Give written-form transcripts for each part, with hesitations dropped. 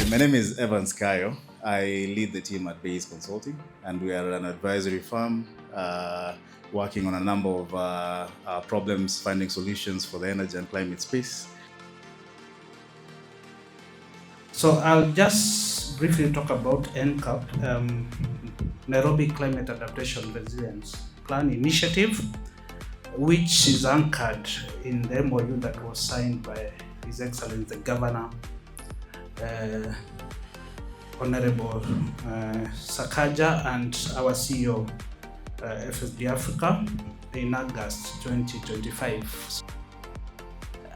My name is 𝗂𝗵𝘁𝗃. I lead the team at 𝗂𝗵𝘁 Consulting, and we are an advisory firm working on a number of problems, finding solutions for the energy and climate space. So I'll just briefly talk about NCARP, Nairobi Climate Adaptation Resilience Plan Initiative, which is anchored in the MOU that was signed by His Excellency the Governor, Honorable Sakaja, and our CEO, 𝗂𝗵𝘁 in August 2025.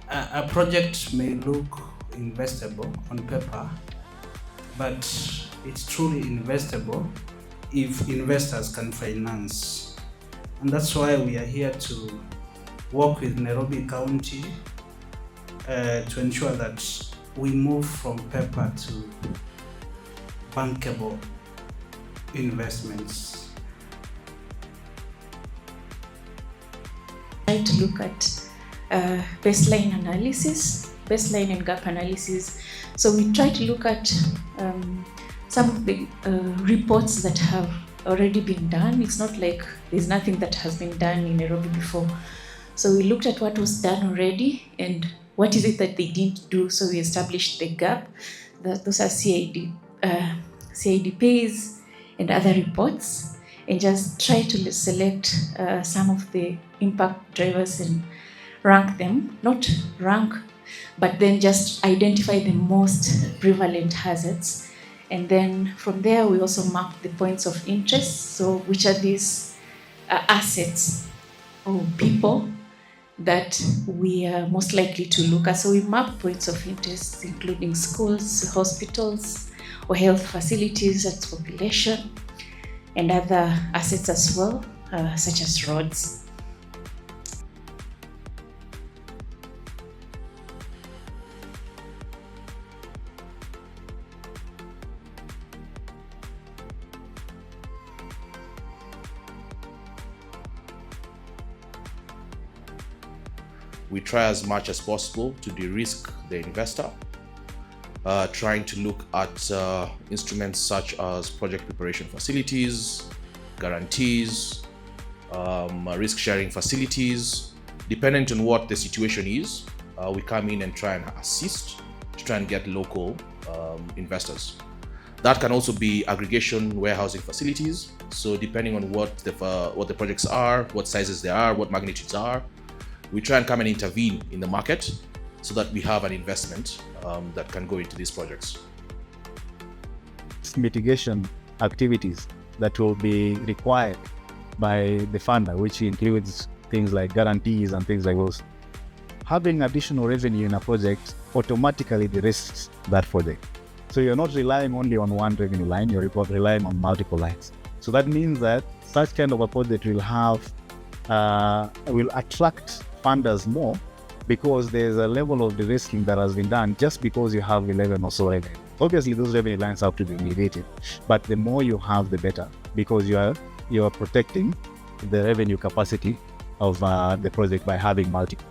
A project may look investable on paper, but it's truly investable if investors can finance. And that's why we are here to work with Nairobi County to ensure that we move from paper to bankable investments. Try to look at baseline analysis, baseline and gap analysis. So we try to look at some of the reports that have already been done. It's not like there's nothing that has been done in Nairobi before. So we looked at what was done already and what is it that they didn't do. So we established the gap. Those are CIDPs and other reports, and just try to select some of the impact drivers and rank them, not rank, but then just identify the most prevalent hazards. And then from there, we also map the points of interest. So which are these assets or people that we are most likely to look at. So we map points of interest, including schools, hospitals, or health facilities, that's population, and other assets as well, such as roads. We try as much as possible to de-risk the investor, trying to look at instruments such as project preparation facilities, guarantees, risk-sharing facilities. Depending on what the situation is, we come in and try and assist to try and get local investors. That can also be aggregation warehousing facilities. So depending on what the projects are, what sizes they are, what magnitudes are, we try and come and intervene in the market so that we have an investment that can go into these projects. Mitigation activities that will be required by the funder, which includes things like guarantees and things like those. Having additional revenue in a project automatically de-risks that project. So you're not relying only on one revenue line, you're relying on multiple lines. So that means that such kind of a project will attract funders more, because there's a level of de-risking that has been done just because you have 11 or so revenue. Obviously, those revenue lines have to be mitigated, but the more you have, the better, because you are protecting the revenue capacity of the project by having multiple.